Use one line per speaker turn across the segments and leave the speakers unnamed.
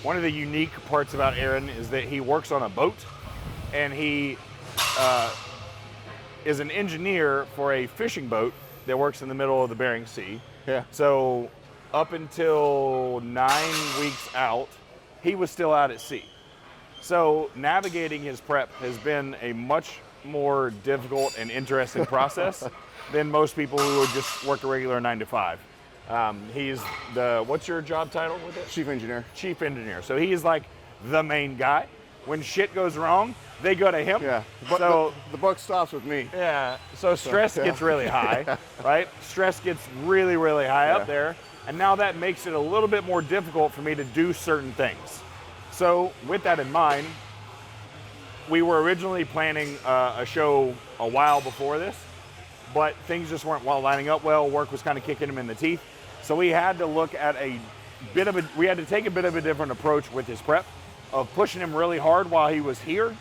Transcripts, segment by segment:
one of the unique parts about Aaron is that he works on a boat, and he is an engineer for a fishing boat that works in the middle of the Bering Sea.
Yeah.
So up until 9 weeks out, he was still out at sea. So navigating his prep has been a much more difficult and interesting process than most people who would just work a regular 9 to 5. He's what's your job title with it?
Chief engineer.
Chief engineer. So he's like the main guy. When shit goes wrong, they go to him.
Yeah, but
so
the buck stops with me.
Yeah, so stress gets really high, right? Stress gets really, really high up there. And now that makes it a little bit more difficult for me to do certain things. So with that in mind, we were originally planning a show a while before this, but things just weren't lining up well. Work was kind of kicking him in the teeth. So we had to look at we had to take a bit of a different approach with his prep, of pushing him really hard while he was here,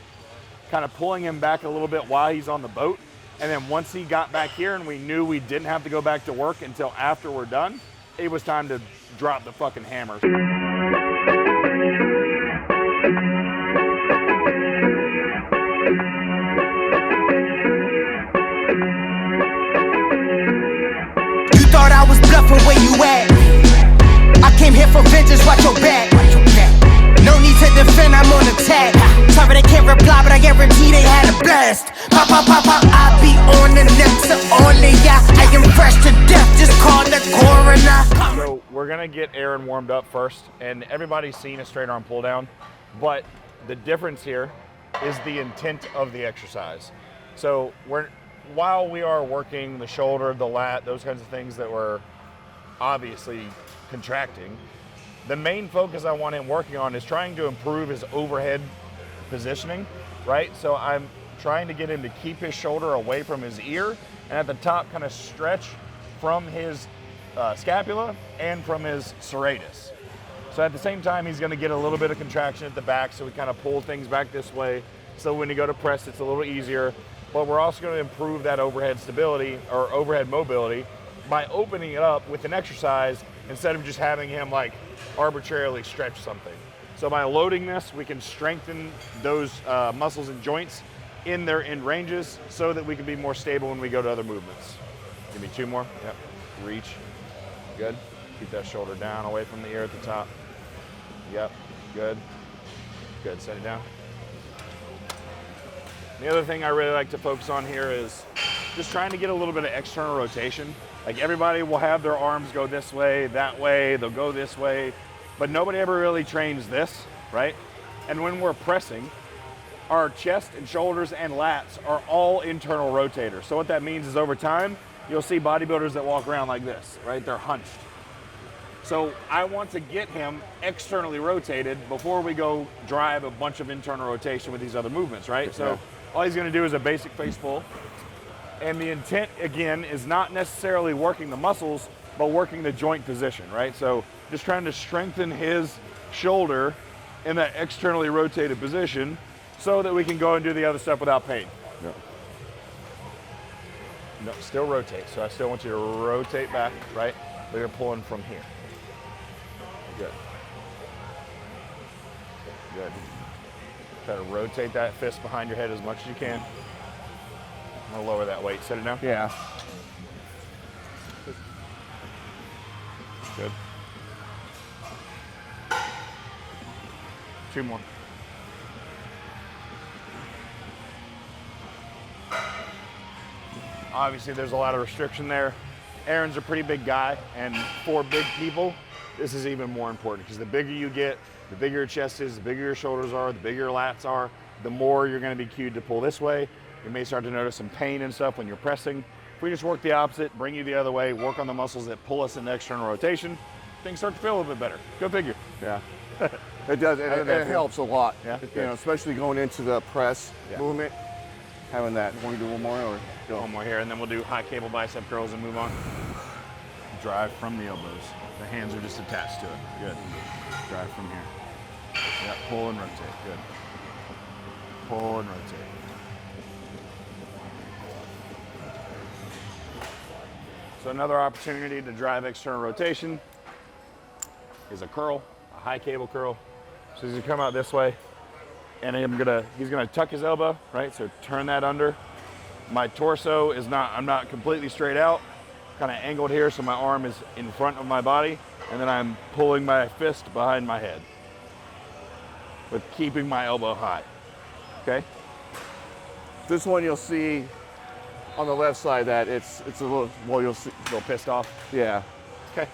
kind of pulling him back a little bit while he's on the boat. And then once he got back here and we knew we didn't have to go back to work until after we're done, it was time to drop the fucking hammer.
You thought I was bluffing, where you at? I came here for vengeance, watch your back. No need to defend, I'm on attack. Sorry they can't reply, but I guarantee they had a blast. Pop, pop, pop, pop, I be on the next to only ya. I am fresh to death, just call the coroner.
So we're gonna get Aaron warmed up first, and everybody's seen a straight arm pull down, but the difference here is the intent of the exercise. So while we are working the shoulder, the lat, those kinds of things that we're obviously contracting, the main focus I want him working on is trying to improve his overhead positioning, right? So I'm trying to get him to keep his shoulder away from his ear, and at the top kind of stretch from his scapula and from his serratus. So at the same time, he's gonna get a little bit of contraction at the back, so we kind of pull things back this way, so when you go to press, it's a little easier. But we're also gonna improve that overhead stability or overhead mobility by opening it up with an exercise instead of just having him like arbitrarily stretch something. So by loading this, we can strengthen those muscles and joints in their end ranges so that we can be more stable when we go to other movements. Give me 2 more. Yep. Reach. Good. Keep that shoulder down away from the ear at the top. Yep. Good. Good. Set it down. The other thing I really like to focus on here is just trying to get a little bit of external rotation. Like everybody will have their arms go this way, that way, they'll go this way, but nobody ever really trains this, right? And when we're pressing, our chest and shoulders and lats are all internal rotators. So what that means is over time, you'll see bodybuilders that walk around like this, right? They're hunched. So I want to get him externally rotated before we go drive a bunch of internal rotation with these other movements, right? So all he's gonna do is a basic face pull. And the intent, again, is not necessarily working the muscles, but working the joint position, right? So just trying to strengthen his shoulder in that externally rotated position so that we can go and do the other stuff without pain.
Yeah.
No, still rotate. So I still want you to rotate back, right? But you're pulling from here. Good. Good. Try to rotate that fist behind your head as much as you can. I'm gonna lower that weight. Set it down.
Yeah.
Good. 2 more. Obviously, there's a lot of restriction there. Aaron's a pretty big guy, and for big people, this is even more important because the bigger you get, the bigger your chest is, the bigger your shoulders are, the bigger your lats are, the more you're gonna be cued to pull this way. You may start to notice some pain and stuff when you're pressing. If we just work the opposite, bring you the other way, work on the muscles that pull us in the external rotation, things start to feel a little bit better. Go figure.
Yeah. It does, and it helps a lot.
Yeah.
You know, especially going into the press movement, having that. Want to do one more or go?
One more here, and then we'll do high cable bicep curls and move on. Drive from the elbows. The hands are just attached to it. Good. Drive from here. Yep, pull and rotate. Good. Pull and rotate. So another opportunity to drive external rotation is a curl, a high cable curl. So he's gonna come out this way, and he's gonna tuck his elbow, right? So turn that under. My torso is I'm not completely straight out, kind of angled here, so my arm is in front of my body, and then I'm pulling my fist behind my head with keeping my elbow high, okay?
This one you'll see on the left side that it's a little, well, you'll see.
A little pissed off.
Yeah.
Okay.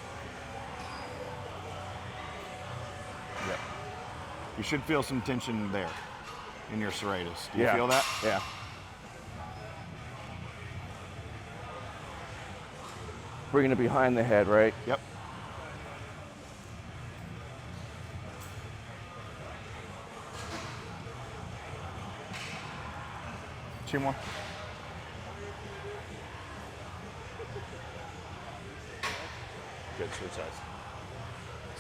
Yep. You should feel some tension there in your serratus. Do you feel that?
Yeah. Bringing it behind the head, right?
Yep. Two more. Good, switch sides.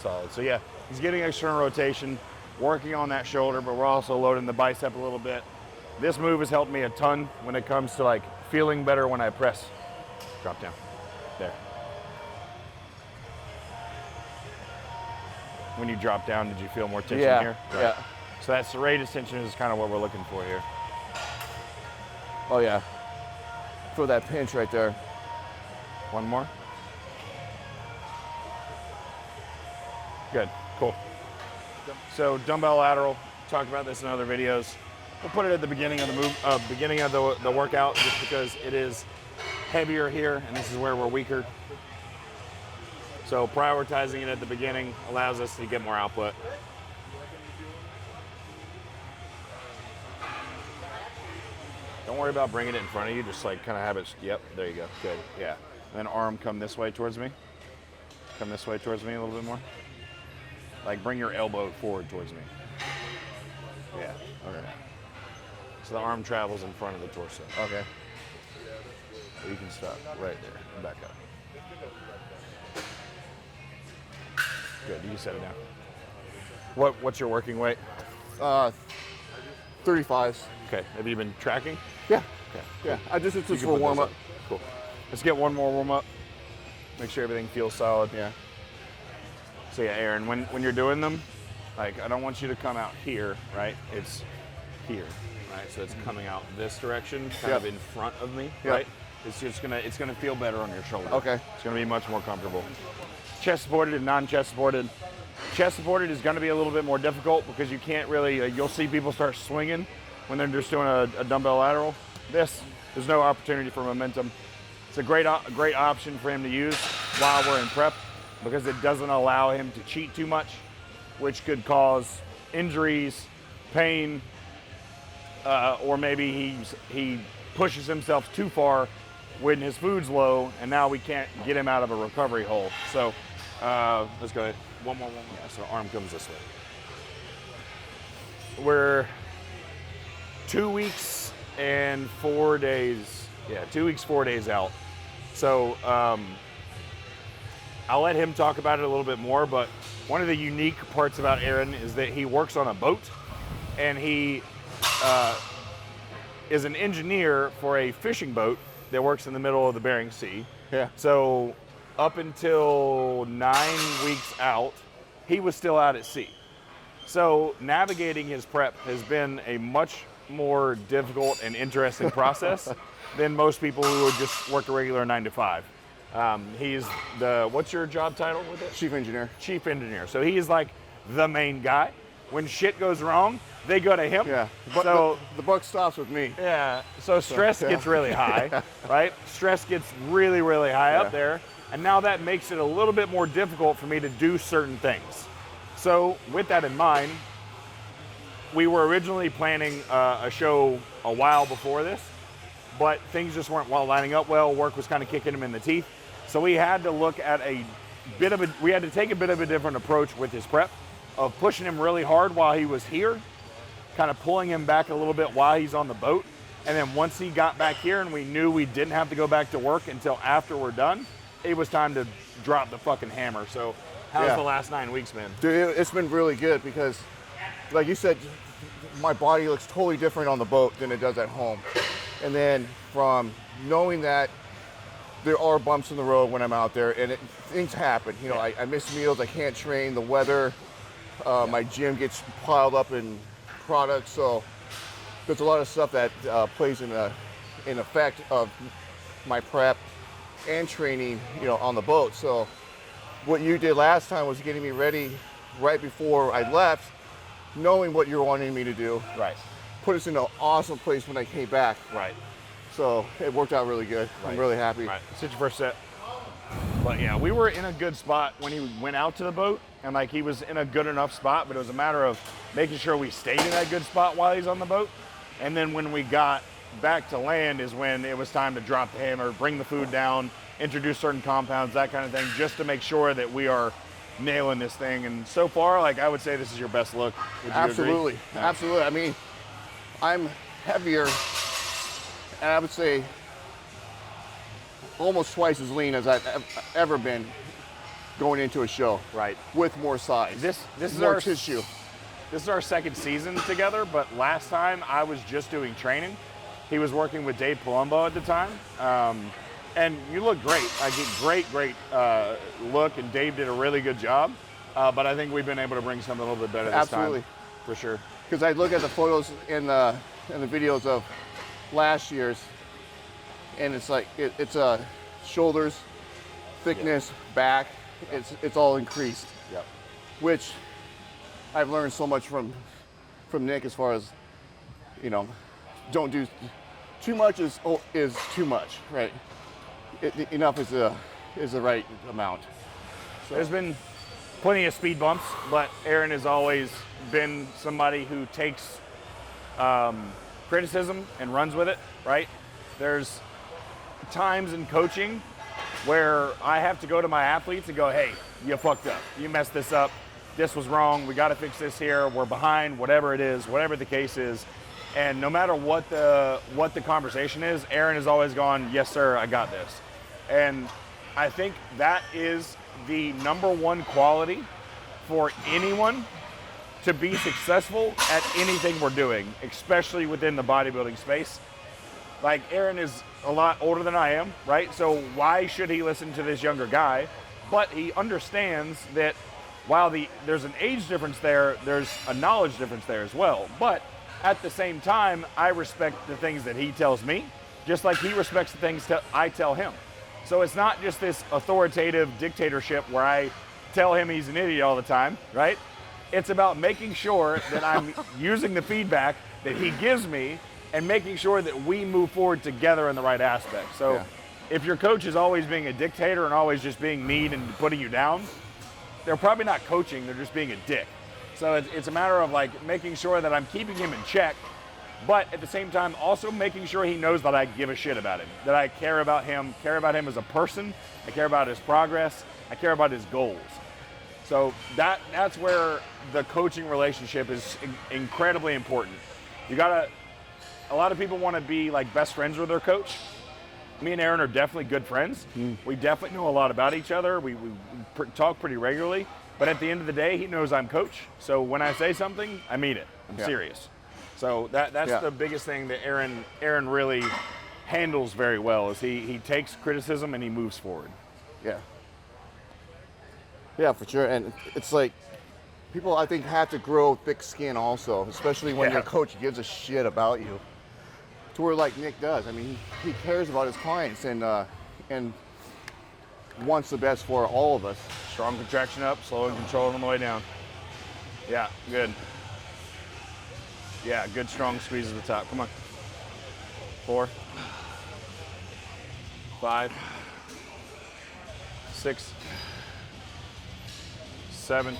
Solid. So yeah, he's getting external rotation, working on that shoulder, but we're also loading the bicep a little bit. This move has helped me a ton when it comes to like feeling better when I press. Drop down. There. When you drop down, did you feel more tension here? Right.
Yeah.
So that serratus tension is kind of what we're looking for here.
Oh yeah. Feel that pinch right there.
One more. Good, cool. So dumbbell lateral, talked about this in other videos. We'll put it at the beginning of the beginning of the workout, just because it is heavier here, and this is where we're weaker. So prioritizing it at the beginning allows us to get more output. Don't worry about bringing it in front of you, just like kind of have it, yep, there you go, good, yeah. And then arm come this way towards me. Come this way towards me a little bit more. Like bring your elbow forward towards me. Yeah, okay. So the arm travels in front of the torso.
Okay.
You can stop right there and back up. Good, you can set it down. What's your working weight?
35s.
Okay, have you been tracking?
Yeah.
Okay.
Yeah. It's
You
just
can
for
put
warm
those
up.
Cool. Let's get one more warm up. Make sure everything feels solid.
Yeah.
So yeah, Aaron, when you're doing them, like I don't want you to come out here, right? It's here, right? So it's coming out this direction, kind of in front of me, right? It's just it's gonna feel better on your shoulder.
Okay.
It's gonna be much more comfortable. Chest supported and non-chest supported. Chest supported is gonna be a little bit more difficult because you can't really, you'll see people start swinging when they're just doing a dumbbell lateral. There's no opportunity for momentum. It's a great option for him to use while we're in prep because it doesn't allow him to cheat too much, which could cause injuries, pain, or maybe he pushes himself too far when his food's low, and now we can't get him out of a recovery hole. So let's go ahead. One more. Yeah, so arm comes this way. We're 2 weeks and 4 days. Yeah, 2 weeks, 4 days out. So I'll let him talk about it a little bit more, but one of the unique parts about Aaron is that he works on a boat, and he is an engineer for a fishing boat that works in the middle of the Bering Sea.
Yeah.
So up until 9 weeks out, he was still out at sea. So navigating his prep has been a much more difficult and interesting process than most people who would just work a regular 9 to 5. He's what's your job title with it?
Chief engineer.
Chief engineer. So he's like the main guy. When shit goes wrong, they go to him.
Yeah. But
so
the buck stops with me.
yeah. So stress gets really high, right? Stress gets really, really high up there. And now that makes it a little bit more difficult for me to do certain things. So with that in mind, we were originally planning a show a while before this, but things just weren't lining up well. Work was kind of kicking him in the teeth. So we had to look at we had to take a bit of a different approach with his prep of pushing him really hard while he was here, kind of pulling him back a little bit while he's on the boat. And then once he got back here and we knew we didn't have to go back to work until after we're done, it was time to drop the fucking hammer. So how's the last 9 weeks been?
Dude, it's been really good because, like you said, my body looks totally different on the boat than it does at home. And then from knowing that there are bumps in the road when I'm out there, and things happen. You know, I miss meals, I can't train, the weather, My gym gets piled up in products, so there's a lot of stuff that plays in effect of my prep and training, on the boat. So what you did last time was getting me ready right before I left, knowing what you're wanting me to do.
Right.
Put us in an awesome place when I came back.
Right.
So it worked out really good.
Right.
I'm really happy.
Right. Sit your first set. But yeah, we were in a good spot when he went out to the boat, and like he was in a good enough spot, but it was a matter of making sure we stayed in that good spot while he's on the boat. And then when we got back to land is when it was time to drop the hammer, bring the food down, introduce certain compounds, that kind of thing, just to make sure that we are nailing this thing. And so far, like, I would say this is your best look. Would you
Absolutely.
agree? Yeah.
Absolutely. I mean, I'm heavier, and I would say almost twice as lean as I've ever been going into a show.
Right.
With more size.
This is
more
our
tissue.
This is our second season together, but last time I was just doing training. He was working with Dave Palumbo at the time. And you look great. I get great look, and Dave did a really good job. But I think we've been able to bring something a little bit better this
Absolutely.
time. For sure.
Because I look at the photos in the videos of last year's, and it's like it's shoulders, thickness, back. It's all increased.
Yep.
Which I've learned so much from Nick as far as, don't do too much is too much, right? Enough is the right amount.
So there's been plenty of speed bumps, but Aaron has always been somebody who takes criticism and runs with it, right? There's times in coaching where I have to go to my athletes and go, hey, you fucked up. You messed this up. This was wrong. We got to fix this here. We're behind, whatever it is, whatever the case is. And no matter what the conversation is, Aaron has always gone, yes, sir, I got this. And I think that is the number one quality for anyone to be successful at anything we're doing, especially within the bodybuilding space. Like, Aaron is a lot older than I am, right? So why should he listen to this younger guy? But he understands that while there's an age difference there, there's a knowledge difference there as well. But at the same time, I respect the things that he tells me, just like he respects the things I tell him. So it's not just this authoritative dictatorship where I tell him he's an idiot all the time, right? It's about making sure that I'm using the feedback that he gives me and making sure that we move forward together in the right aspect. So if your coach is always being a dictator and always just being mean and putting you down, they're probably not coaching, they're just being a dick. So it's a matter of like making sure that I'm keeping him in check, but at the same time also making sure he knows that I give a shit about him, that I care about him as a person, I care about his progress, I care about his goals. So that's where the coaching relationship is incredibly important. A lot of people want to be like best friends with their coach. Me and Aaron are definitely good friends. We definitely know a lot about each other. We talk pretty regularly. But at the end of the day, he knows I'm coach. So when I say something, I mean it. I'm serious. So that's the biggest thing that Aaron really handles very well is he takes criticism and he moves forward.
Yeah, for sure. And it's like people, I think, have to grow thick skin also, especially when your coach gives a shit about you. To where like Nick does. I mean, he cares about his clients and wants the best for all of us.
Strong contraction up, slow and controlled on the way down. Yeah, good. Yeah, good strong squeeze at the top. Come on. 4, 5, 6, 7,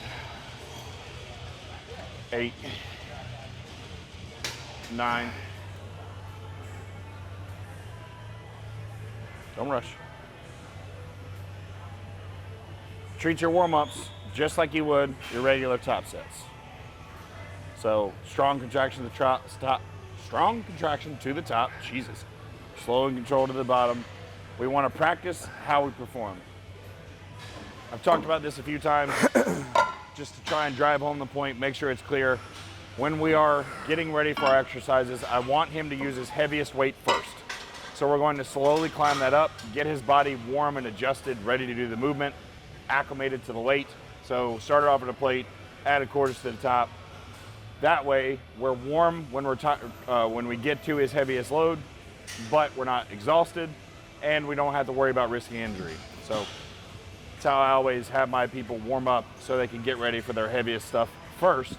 8, 9. Don't rush. Treat your warm-ups just like you would your regular top sets. So strong contraction to the top, strong contraction to the top, Jesus. Slow and controlled to the bottom. We want to practice how we perform. I've talked about this a few times just to try and drive home the point, make sure it's clear. When we are getting ready for our exercises, I want him to use his heaviest weight first. So we're going to slowly climb that up, get his body warm and adjusted, ready to do the movement, acclimated to the weight. So start it off at a plate, added quarters to the top. That way, we're warm when when we get to his heaviest load, but we're not exhausted, and we don't have to worry about risking injury. So that's how I always have my people warm up so they can get ready for their heaviest stuff first,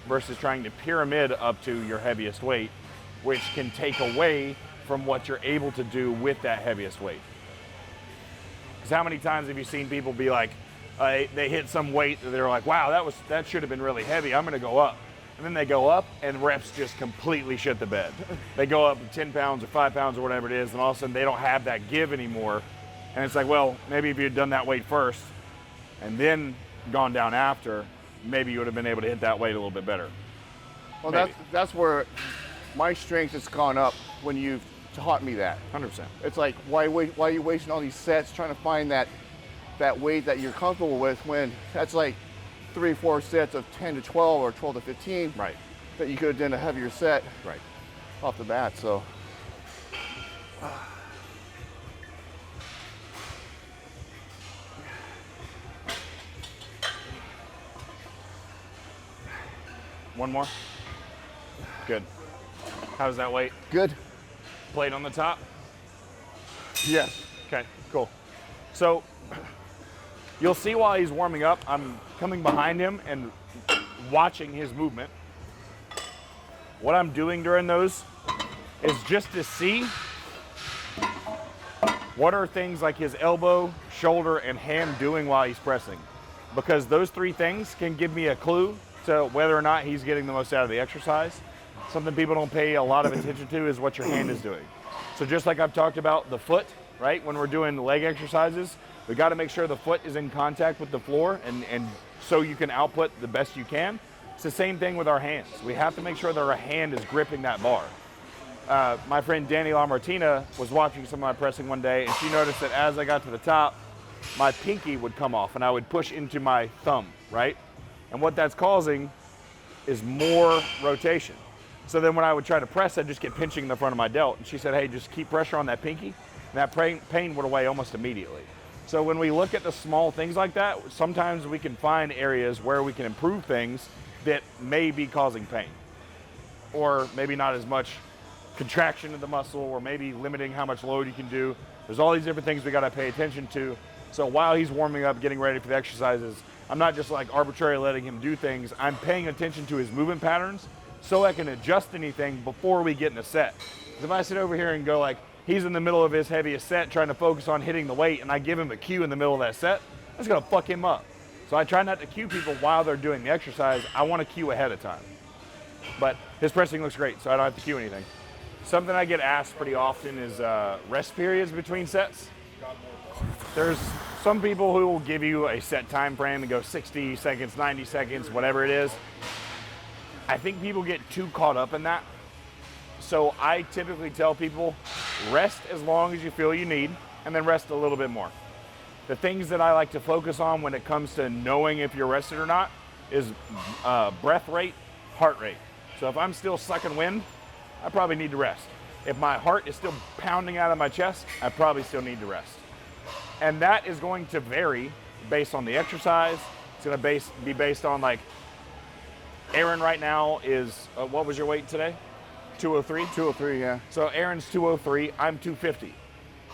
versus trying to pyramid up to your heaviest weight, which can take away from what you're able to do with that heaviest weight. Because how many times have you seen people be like, they hit some weight that they're like, wow, that should have been really heavy, I'm gonna go up. And then they go up and reps just completely shit the bed. They go up 10 pounds or 5 pounds or whatever it is, and all of a sudden they don't have that give anymore. And it's like, well, maybe if you had done that weight first and then gone down after, maybe you would have been able to hit that weight a little bit better.
Well, that's where my strength has gone up when you've taught me that.
100%.
It's like, why are you wasting all these sets trying to find that weight that you're comfortable with, when that's like 3 or 4 sets of 10 to 12 or 12 to 15,
right,
that you could have done a heavier set,
right,
off the bat. So
one more. Good. How's that weight?
good.
Plate on the top?
Yes.
Okay, cool. So you'll see while he's warming up, I'm coming behind him and watching his movement. What I'm doing during those is just to see what are things like his elbow, shoulder, and hand doing while he's pressing. Because those 3 things can give me a clue to whether or not he's getting the most out of the exercise. Something people don't pay a lot of attention to is what your hand is doing. So just like I've talked about the foot, right? When we're doing leg exercises, we got to make sure the foot is in contact with the floor, and so you can output the best you can. It's the same thing with our hands. We have to make sure that our hand is gripping that bar. My friend Danny LaMartina was watching some of my pressing one day, and she noticed that as I got to the top, my pinky would come off and I would push into my thumb, right? And what that's causing is more rotation. So then when I would try to press, I'd just get pinching in the front of my delt. And she said, hey, just keep pressure on that pinky. And that pain would away almost immediately. So when we look at the small things like that, sometimes we can find areas where we can improve things that may be causing pain. Or maybe not as much contraction of the muscle, or maybe limiting how much load you can do. There's all these different things we gotta pay attention to. So while he's warming up, getting ready for the exercises, I'm not just like arbitrarily letting him do things. I'm paying attention to his movement patterns so I can adjust anything before we get in a set. Because if I sit over here and go like, he's in the middle of his heaviest set trying to focus on hitting the weight, and I give him a cue in the middle of that set, that's gonna fuck him up. So I try not to cue people while they're doing the exercise. I wanna cue ahead of time. But his pressing looks great, so I don't have to cue anything. Something I get asked pretty often is rest periods between sets. There's some people who will give you a set time frame and go 60 seconds, 90 seconds, whatever it is. I think people get too caught up in that. So I typically tell people, rest as long as you feel you need, and then rest a little bit more. The things that I like to focus on when it comes to knowing if you're rested or not is breath rate, heart rate. So if I'm still sucking wind, I probably need to rest. If my heart is still pounding out of my chest, I probably still need to rest. And that is going to vary based on the exercise. It's going to be based on, like, Aaron right now is, what was your weight today? 203?
203, yeah.
So Aaron's 203, I'm 250,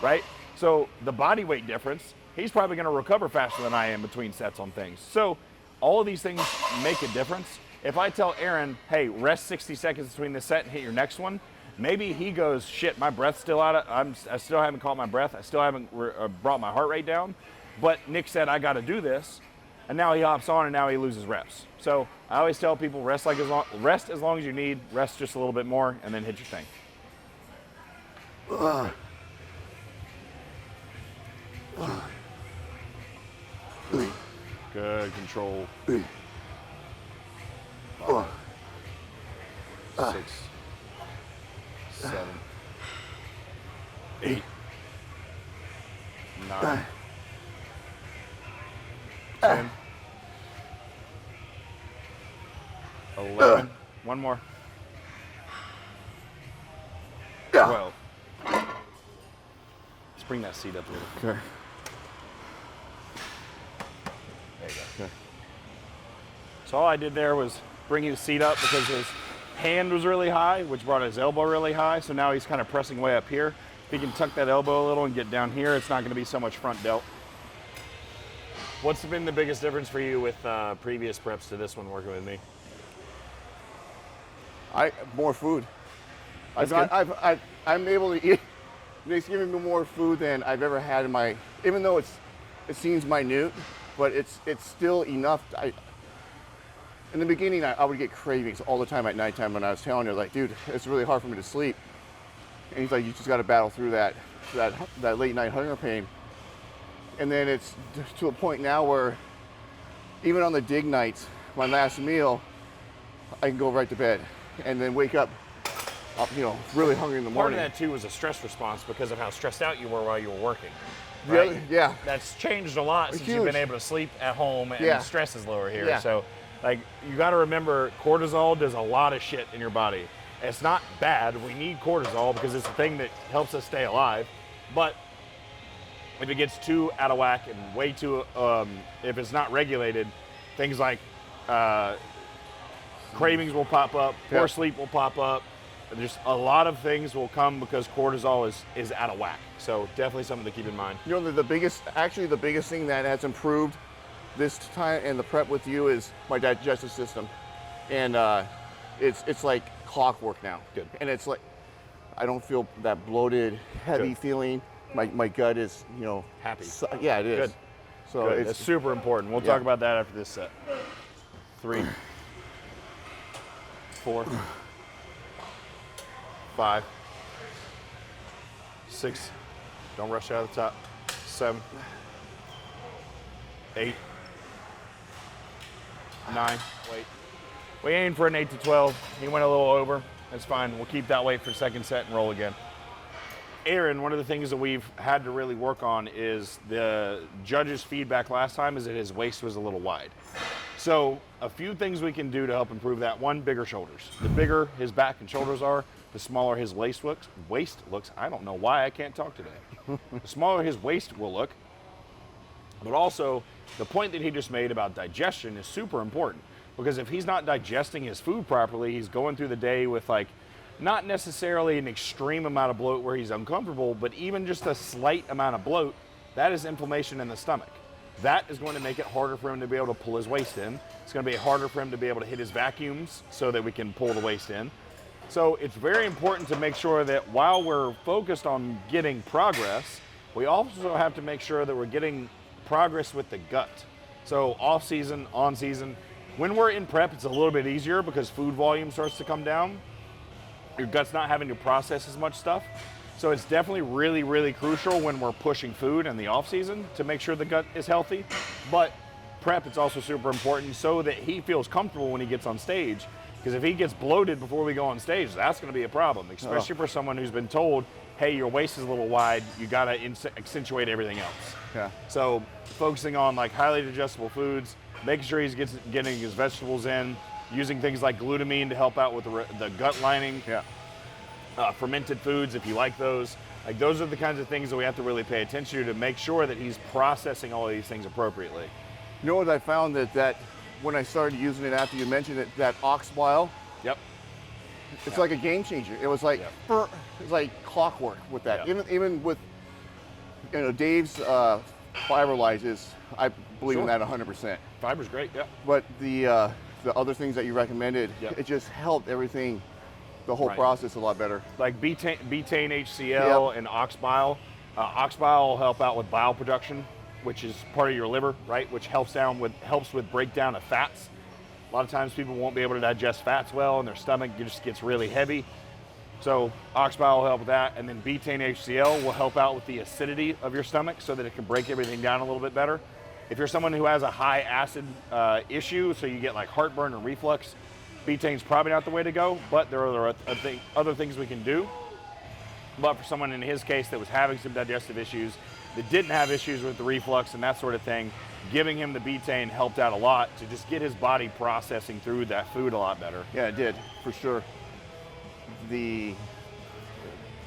right? So the body weight difference, he's probably going to recover faster than I am between sets on things. So all of these things make a difference. If I tell Aaron, hey, rest 60 seconds between this set and hit your next one, maybe he goes, shit, my breath's still out of, I still haven't caught my breath. I still haven't brought my heart rate down. But Nick said, I got to do this. And now he hops on and now he loses reps. So I always tell people, rest as long as you need, rest just a little bit more, and then hit your thing. Good control. 6, 7, 8, 9, 10, 11. One more. 12. Let's bring that seat up a little.
Okay.
There you go.
Okay.
So all I did there was bring his seat up because his hand was really high, which brought his elbow really high. So now he's kind of pressing way up here. If he can tuck that elbow a little and get down here, it's not going to be so much front delt.
What's been the biggest difference for you with previous preps to this one working with me?
More food.
That's good.
I'm able to eat. It's giving me more food than I've ever had in my. Even though it seems minute, but it's still enough. In the beginning, I would get cravings all the time at nighttime when I was telling her, like, dude, it's really hard for me to sleep. And he's like, you just got to battle through that late night hunger pain. And then it's to a point now where even on the dig nights, my last meal, I can go right to bed and then wake up, really hungry in the morning.
Part of that too was a stress response because of how stressed out you were while you were working.
Right?
Right?
Yeah.
That's changed a lot since you've been able to sleep at home and
Yeah.
the stress is lower here.
Yeah.
So
Like, you got to remember, cortisol does a lot of shit in your body. It's not bad. We need cortisol because it's the thing that helps us stay alive. But if it gets too out of whack and way too, if it's not regulated, things like cravings will pop up, poor sleep will pop up. Just a lot of things will come because cortisol is out of whack. So definitely something to keep in mind.
You know, the biggest thing that has improved this time in the prep with you is my digestive system. And it's like clockwork now.
Good.
And it's like, I don't feel that bloated, heavy feeling. My gut is,
Happy.
Yeah, it is.
Good.
So
Good. It's super important. We'll talk about that after this set. 3, 4, 5, 6. Don't rush out of the top. 7, 8, 9. Wait. We aimed for an 8 to 12. He went a little over. That's fine. We'll keep that weight for second set and roll again. Aaron, one of the things that we've had to really work on is the judges' feedback last time is that his waist was a little wide. So a few things we can do to help improve that. One, bigger shoulders. The bigger his back and shoulders are, the smaller his waist looks. I don't know why I can't talk today. The smaller his waist will look. But also, the point that he just made about digestion is super important, because if he's not digesting his food properly, he's going through the day with not necessarily an extreme amount of bloat where he's uncomfortable, but even just a slight amount of bloat, that is inflammation in the stomach. That is going to make it harder for him to be able to pull his waist in. It's going to be harder for him to be able to hit his vacuums so that we can pull the waist in. So it's very important to make sure that while we're focused on getting progress, we also have to make sure that we're getting progress with the gut. So off season, on season, when we're in prep, it's a little bit easier because food volume starts to come down. Your gut's not having to process as much stuff. So it's definitely really, really crucial when we're pushing food in the off season to make sure the gut is healthy. But prep, it's also super important so that he feels comfortable when he gets on stage. Because if he gets bloated before we go on stage, that's going to be a problem, especially for someone who's been told, hey, your waist is a little wide, you got to accentuate everything else.
Yeah.
So focusing on highly digestible foods, making sure he's getting his vegetables in, using things like glutamine to help out with the gut lining.
Yeah.
Fermented foods, if you like those. Those are the kinds of things that we have to really pay attention to make sure that he's processing all of these things appropriately.
You know what I found that when I started using it after you mentioned it, that ox bile,
Yep.
it's like a game changer. It was like it's like clockwork with that.
Yep.
Even with Dave's fiber lyses, I believe in that 100%.
Fiber's great, yeah.
But the other things that you recommended, it just helped everything, the whole process a lot better.
Like betaine HCl and ox bile. Ox bile will help out with bile production, which is part of your liver, right? Which helps with breakdown of fats. A lot of times people won't be able to digest fats well, and their stomach just gets really heavy. So ox bile will help with that, and then betaine HCl will help out with the acidity of your stomach so that it can break everything down a little bit better. If you're someone who has a high acid issue, so you get heartburn or reflux, betaine's probably not the way to go, but there are other things we can do. But for someone in his case that was having some digestive issues, that didn't have issues with the reflux and that sort of thing, giving him the betaine helped out a lot to just get his body processing through that food a lot better.
Yeah, it did, for sure. The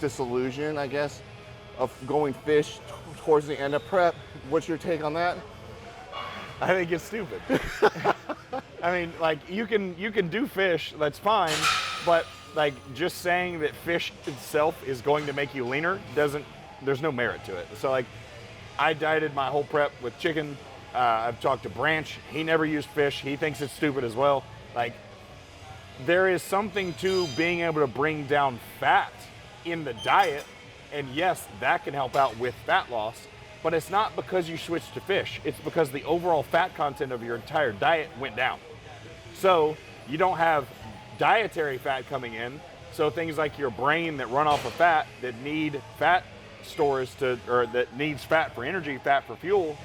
disillusion, I guess, of going fish towards the end of prep, what's your take on that?
I think it's stupid. I mean, like you can do fish, that's fine, but like just saying that fish itself is going to make you leaner there's no merit to it. So like I dieted my whole prep with chicken. I've talked to Branch, he never used fish. He thinks it's stupid as well. Like there is something to being able to bring down fat in the diet. And yes, that can help out with fat loss, but it's not because you switched to fish. It's because the overall fat content of your entire diet went down. So you don't have dietary fat coming in. So things like your brain that run off of fat, that need fat stores or that needs fat for energy, fat for fuel,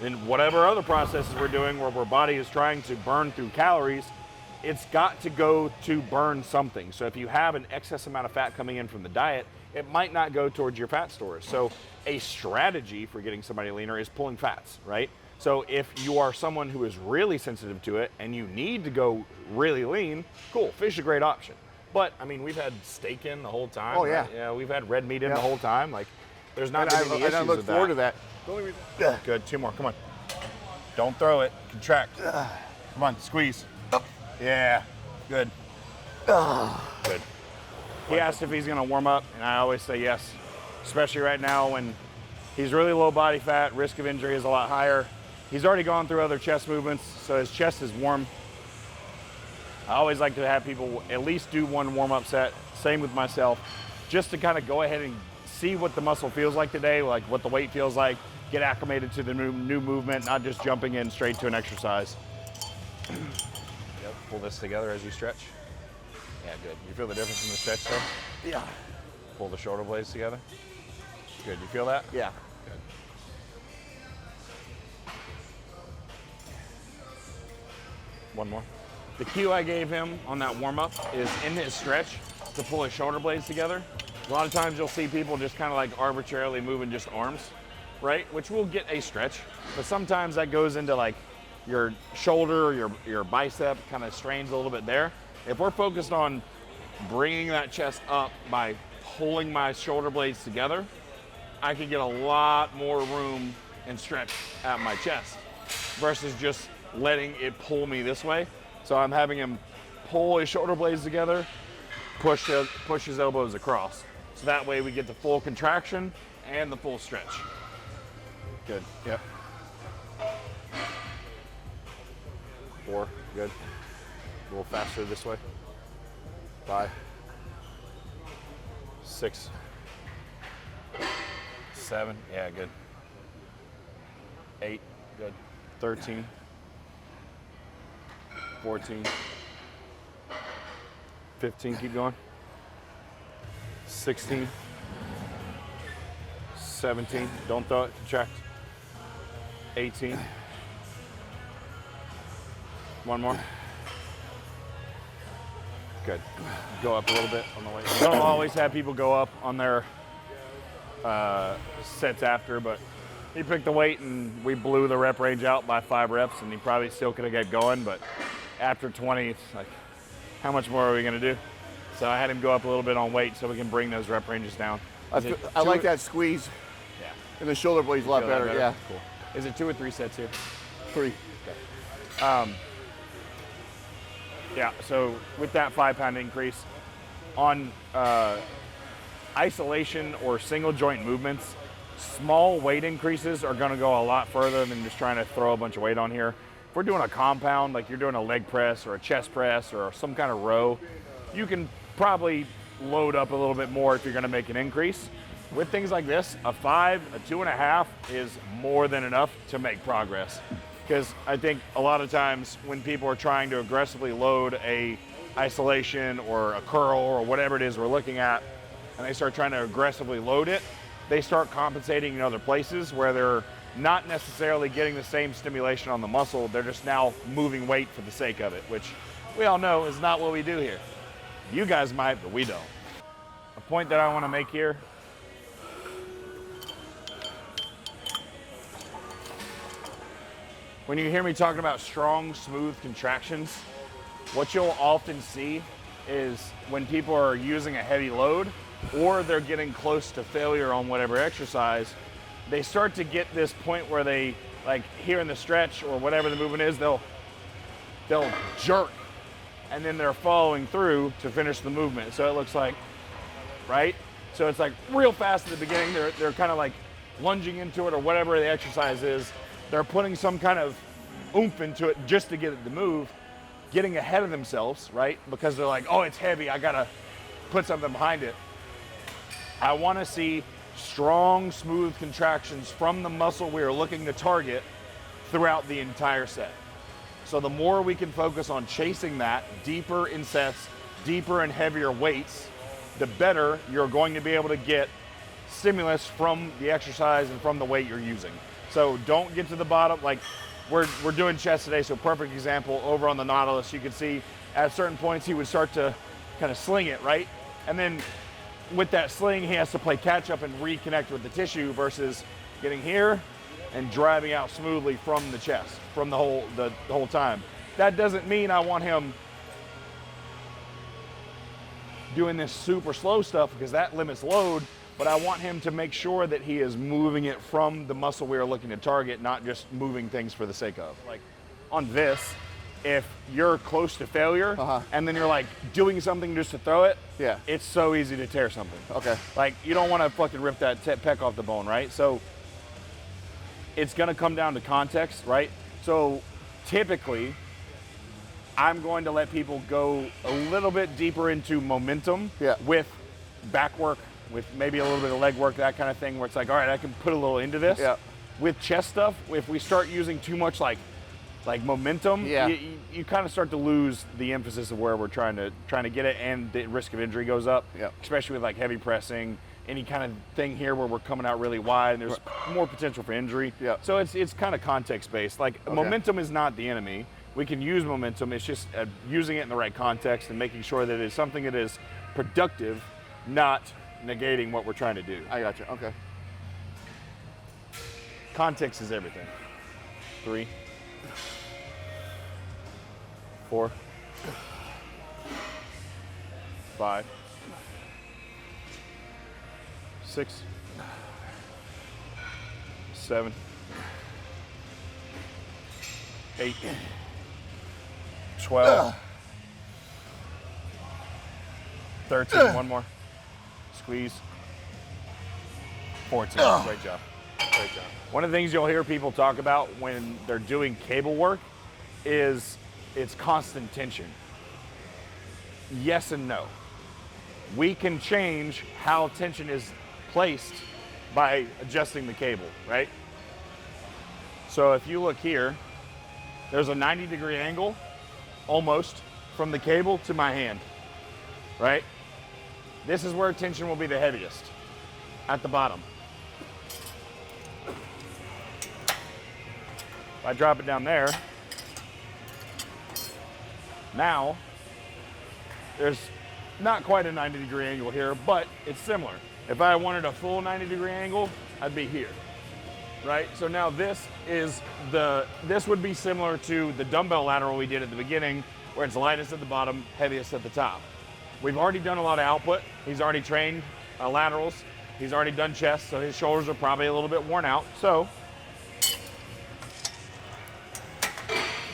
and whatever other processes we're doing where our body is trying to burn through calories, it's got to go to burn something. So if you have an excess amount of fat coming in from the diet, it might not go towards your fat stores. So a strategy for getting somebody leaner is pulling fats, right? So if you are someone who is really sensitive to it and you need to go really lean, cool, fish is a great option. But I mean, we've had steak in the whole time.
Oh, yeah.
Right? Yeah, we've had red meat in the whole time. Like, there's not been any issues
I look
with
forward to that.
Good, 2 more, come on. Don't throw it, contract. Come on, squeeze. Yeah, good. Good. He asked if he's gonna warm up, and I always say yes, especially right now when he's really low body fat, risk of injury is a lot higher. He's already gone through other chest movements, so his chest is warm. I always like to have people at least do 1 warm-up set, same with myself, just to kind of go ahead and see what the muscle feels like today, like what the weight feels like, get acclimated to the new movement, not just jumping in straight to an exercise. Yep, pull this together as you stretch. Yeah, good. You feel the difference in the stretch though?
Yeah.
Pull the shoulder blades together. Good, you feel that?
Yeah.
Good. One more. The cue I gave him on that warm-up is in his stretch to pull his shoulder blades together. A lot of times you'll see people just kind of like arbitrarily moving just arms, right? Which will get a stretch, but sometimes that goes into like your shoulder, your bicep kind of strains a little bit there. If we're focused on bringing that chest up by pulling my shoulder blades together, I can get a lot more room and stretch at my chest versus just letting it pull me this way. So I'm having him pull his shoulder blades together, push his elbows across. So that way we get the full contraction and the full stretch. Good, yep. 4, good. A little faster this way. 5, 6, 7, yeah, good. 8, good. 13, 14, 15, keep going. 16, 17, don't throw it, contract. 18. One more. Good. Go up a little bit on the way. Don't always have people go up on their sets after, but he picked the weight and we blew the rep range out by 5 reps, and he probably still could have kept going, but after 20, it's like, how much more are we gonna do? So I had him go up a little bit on weight so we can bring those rep ranges down.
I like that squeeze.
Yeah.
And the shoulder blade's a lot better. Yeah.
Cool. Is it 2 or 3 sets here?
3.
Okay. Yeah, so with that 5-pound increase, on isolation or single joint movements, small weight increases are gonna go a lot further than just trying to throw a bunch of weight on here. If we're doing a compound, like you're doing a leg press or a chest press or some kind of row, you can probably load up a little bit more if you're gonna make an increase. With things like this, a 5, a 2.5 is more than enough to make progress. Because I think a lot of times when people are trying to aggressively load a isolation or a curl or whatever it is we're looking at, and they start trying to aggressively load it, they start compensating in other places where they're not necessarily getting the same stimulation on the muscle. They're just now moving weight for the sake of it, which we all know is not what we do here. You guys might, but we don't. A point that I want to make here, when you hear me talking about strong, smooth contractions, what you'll often see is when people are using a heavy load or they're getting close to failure on whatever exercise, they start to get this point where they, like here in the stretch or whatever the movement is, they'll they'll jerk, and then they're following through to finish the movement. So it looks like, right? So it's like real fast at the beginning. They're kind of like lunging into it or whatever the exercise is. They're putting some kind of oomph into it just to get it to move, getting ahead of themselves, right? Because they're like, oh, it's heavy, I gotta put something behind it. I wanna see strong, smooth contractions from the muscle we are looking to target throughout the entire set. So the more we can focus on chasing that deeper in sets, deeper and heavier weights, the better you're going to be able to get stimulus from the exercise and from the weight you're using. So don't get to the bottom. Like we're doing chest today, so perfect example over on the Nautilus. You can see at certain points he would start to kind of sling it, right? And then with that sling, he has to play catch up and reconnect with the tissue versus getting here and driving out smoothly from the chest, from the whole time. That doesn't mean I want him doing this super slow stuff because that limits load, but I want him to make sure that he is moving it from the muscle we are looking to target, not just moving things for the sake of. Like on this, if you're close to failure and then you're like doing something just to throw it,
Yeah.
it's so easy to tear something.
Okay.
Like you don't want to fucking rip that pec off the bone, right? So it's gonna come down to context, right? So typically, I'm going to let people go a little bit deeper into momentum with back work, with maybe a little bit of leg work, that kind of thing, where it's like, all right, I can put a little into this.
Yeah.
With chest stuff, if we start using too much like momentum, you kind of start to lose the emphasis of where we're trying to get it, and the risk of injury goes up.
Yeah.
Especially with like heavy pressing, any kind of thing here where we're coming out really wide and there's more potential for injury.
Yeah.
So it's kind of context based. Like momentum is not the enemy. We can use momentum. It's just using it in the right context and making sure that it's something that is productive, not negating what we're trying to do.
I got you. Okay.
Context is everything. 3, 4, 5, 6, 7, 8, 12, 13, one more. Squeeze. 14. Great job. Great job. One of the things you'll hear people talk about when they're doing cable work is it's constant tension. Yes and no. We can change how tension is placed by adjusting the cable, right? So if you look here, there's a 90-degree angle almost from the cable to my hand, right? This is where tension will be the heaviest, at the bottom. If I drop it down there, now there's not quite a 90-degree angle here, but it's similar. If I wanted a full 90-degree angle, I'd be here, right? So now this would be similar to the dumbbell lateral we did at the beginning, where it's lightest at the bottom, heaviest at the top. We've already done a lot of output. He's already trained laterals. He's already done chest, so his shoulders are probably a little bit worn out. So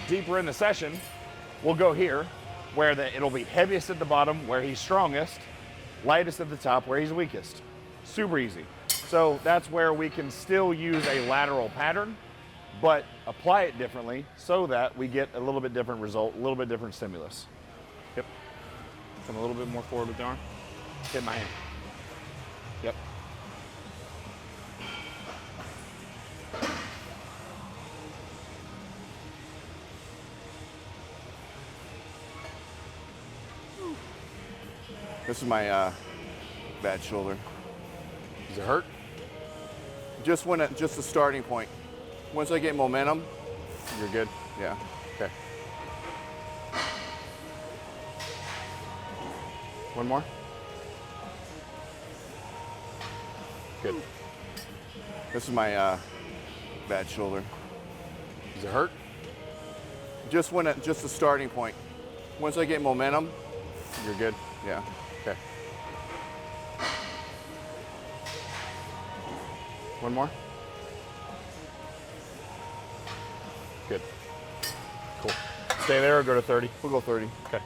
deeper in the session, we'll go here, where it'll be heaviest at the bottom, where he's strongest, lightest at the top, where he's weakest. Super easy. So that's where we can still use a lateral pattern, but apply it differently so that we get a little bit different result, a little bit different stimulus. Yep. Come a little bit more forward with the arm. Hit my hand. Yep.
This is my bad shoulder.
Does it hurt?
Just the starting point. Once I get momentum,
You're good?
yeah.
Okay. One more? Good.
This is my bad shoulder.
Does it hurt?
Just the starting point. Once I get momentum,
You're good?
yeah.
Okay. One more? Good. Cool. stay there or go to 30?
We'll go 30.
Okay.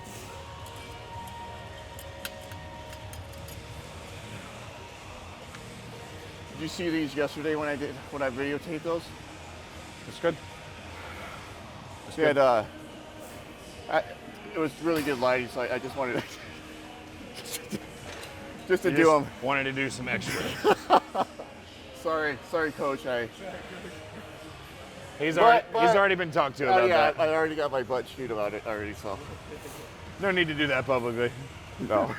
Did you see these yesterday when I videotaped those?
That's good.
We had, it was really good lighting, so I just wanted to just to do them.
Wanted to do some extra.
Sorry, Coach.
He's already been talked to about that.
I already got my butt chewed about it already, so
No need to do that publicly.
no.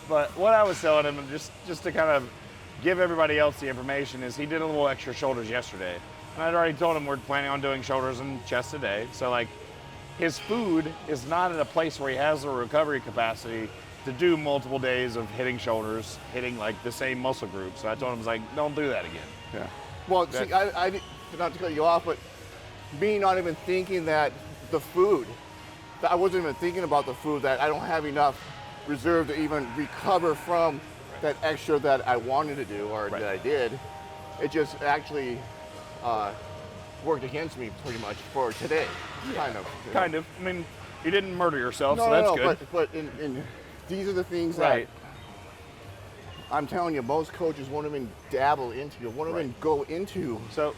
But what I was telling him, just to kind of give everybody else the information, is he did a little extra shoulders yesterday. And I'd already told him we're planning on doing shoulders and chest today. So like, his food is not at a place where he has the recovery capacity to do multiple days of hitting shoulders, hitting like the same muscle group. So I told him, like, don't do that again.
Yeah. Well, see, I not to cut you off, but me not even thinking that the food, I wasn't even thinking about the food, that I don't have enough reserve to even recover from that extra that I wanted to do or that I did. It just actually worked against me pretty much for today, kind of.
Kind of. I mean, you didn't murder yourself, so that's good.
But in these are the things that I'm telling you, most coaches won't even dabble into, won't even go into.
So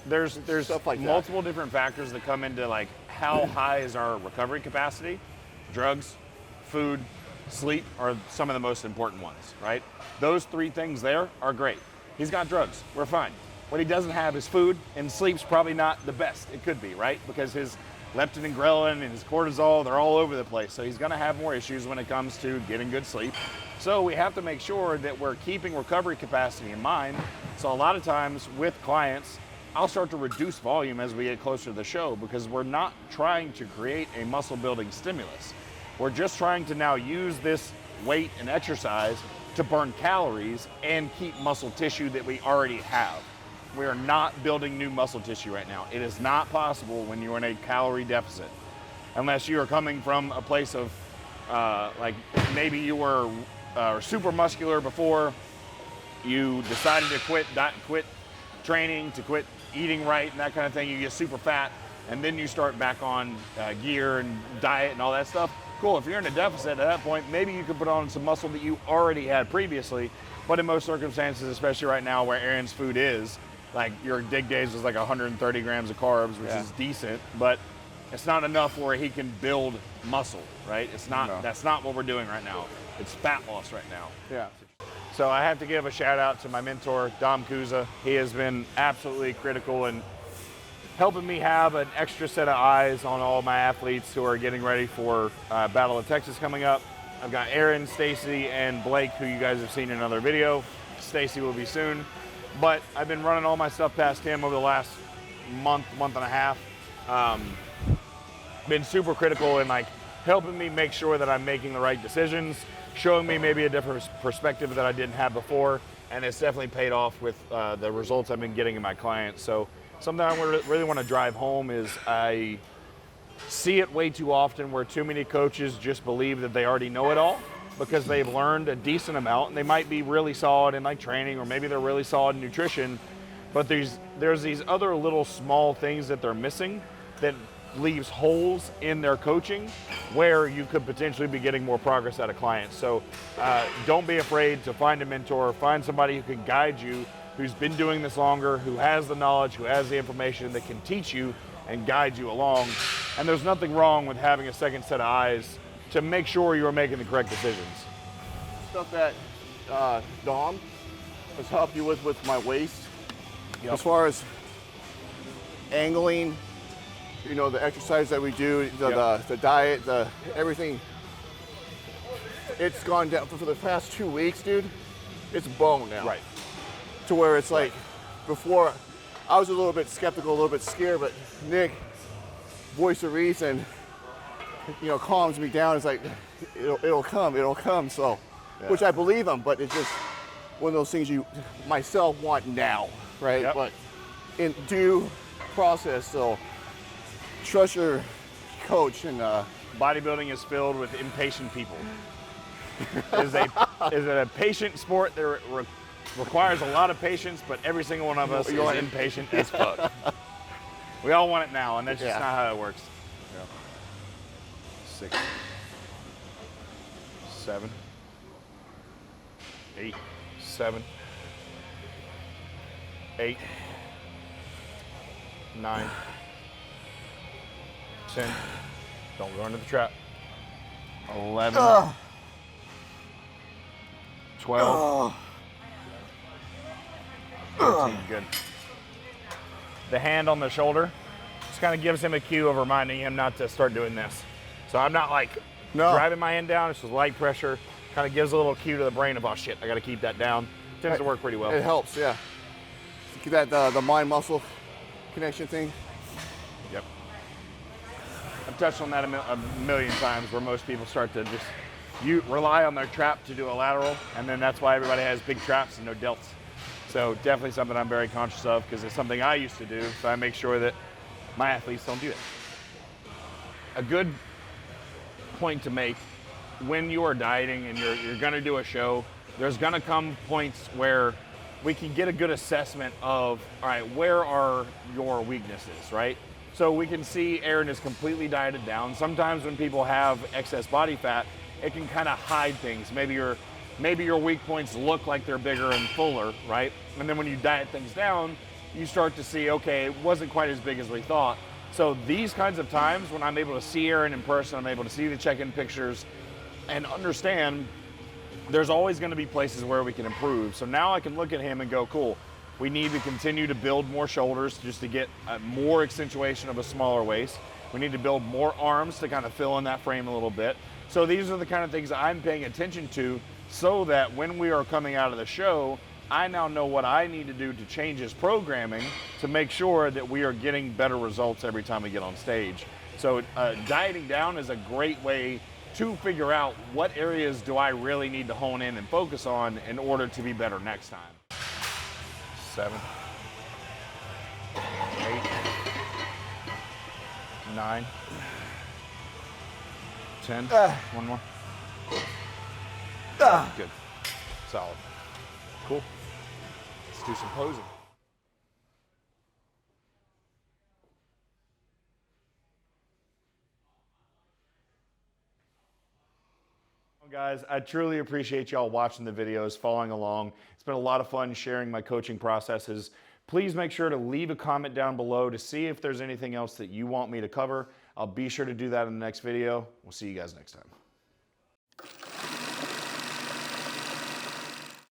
there's
stuff like
multiple different factors that come into like how high is our recovery capacity. Drugs, food, sleep are some of the most important ones, right? Those three things there are great. He's got drugs, we're fine. What he doesn't have is food, and sleep's probably not the best it could be, right? Because his leptin and ghrelin and his cortisol, they're all over the place. So he's gonna have more issues when it comes to getting good sleep. So we have to make sure that we're keeping recovery capacity in mind. So a lot of times with clients, I'll start to reduce volume as we get closer to the show, because we're not trying to create a muscle building stimulus. We're just trying to now use this weight and exercise to burn calories and keep muscle tissue that we already have. We are not building new muscle tissue right now. It is not possible when you're in a calorie deficit, unless you are coming from a place of like maybe you were super muscular before, you decided to quit training, to quit eating right and that kind of thing, you get super fat, and then you start back on gear and diet and all that stuff. Cool, if you're in a deficit at that point, maybe you could put on some muscle that you already had previously, but in most circumstances, especially right now where Aaron's food is, like your dig days was like 130 grams of carbs, which is decent, but it's not enough where he can build muscle, right? It's not, that's not what we're doing right now. It's fat loss right now.
Yeah.
So I have to give a shout out to my mentor, Dom Kuza. He has been absolutely critical in helping me have an extra set of eyes on all my athletes who are getting ready for Battle of Texas coming up. I've got Aaron, Stacy, and Blake, who you guys have seen in another video. Stacy will be soon. But I've been running all my stuff past him over the last month and a half. Been super critical in like helping me make sure that I'm making the right decisions, showing me maybe a different perspective that I didn't have before, and it's definitely paid off with the results I've been getting in my clients. So something I really want to drive home is I see it way too often where too many coaches just believe that they already know it all because they've learned a decent amount, and they might be really solid in like training, or maybe they're really solid in nutrition, but there's these other little small things that they're missing that leaves holes in their coaching where you could potentially be getting more progress out of clients. So don't be afraid to find a mentor, find somebody who can guide you, who's been doing this longer, who has the knowledge, who has the information that can teach you and guide you along. And there's nothing wrong with having a second set of eyes to make sure you're making the correct decisions.
Stuff that Dom has helped you with my waist, as far as angling, you know, the exercise that we do, the diet, everything. It's gone down for the past 2 weeks, dude. It's bone now.
Right.
To where it's like, before I was a little bit skeptical, a little bit scared, but Nick, voice of reason, you know, calms me down. It's like, it'll come. So, which I believe him, but it's just one of those things you myself want now, right?
Yep.
But in due process, so trust your coach. And
bodybuilding is filled with impatient people. It is a patient sport that requires a lot of patience, but every single one of us is impatient as fuck.
We all want it now, and that's just
Yeah.
not how it works.
6, 7, 8, 7, 8, 9, 10. Don't go into the trap. 11, 12, 13. Good. The hand on the shoulder just kind of gives him a cue of reminding him not to start doing this. So I'm not like driving my hand down. It's just light pressure. Kind of gives a little cue to the brain of, oh shit, I got to keep that down. Tends to work pretty well.
It helps, yeah. Get that the mind-muscle connection thing.
Yep. I've touched on that a million times, where most people start to just rely on their trap to do a lateral, and then that's why everybody has big traps and no delts. So definitely something I'm very conscious of, because it's something I used to do, so I make sure that my athletes don't do it. A good point to make: when you are dieting and you're gonna do a show, there's gonna come points where we can get a good assessment of, all right, where are your weaknesses, right? So we can see Aaron is completely dieted down. Sometimes when people have excess body fat, it can kind of hide things. Maybe your weak points look like they're bigger and fuller, right? And then when you diet things down, you start to see, okay, it wasn't quite as big as we thought. So these kinds of times when I'm able to see Aaron in person, I'm able to see the check-in pictures and understand there's always going to be places where we can improve. So now I can look at him and go, cool, we need to continue to build more shoulders just to get more accentuation of a smaller waist. We need to build more arms to kind of fill in that frame a little bit. So these are the kind of things I'm paying attention to, so that when we are coming out of the show, I now know what I need to do to change his programming to make sure that we are getting better results every time we get on stage. So dieting down is a great way to figure out what areas do I really need to hone in and focus on in order to be better next time. 7, 8, 9, 10. One more. Good. Solid. Cool. Let's do some posing. Guys, I truly appreciate y'all watching the videos, following along. It's been a lot of fun sharing my coaching processes. Please make sure to leave a comment down below to see if there's anything else that you want me to cover. I'll be sure to do that in the next video. We'll see you guys next time.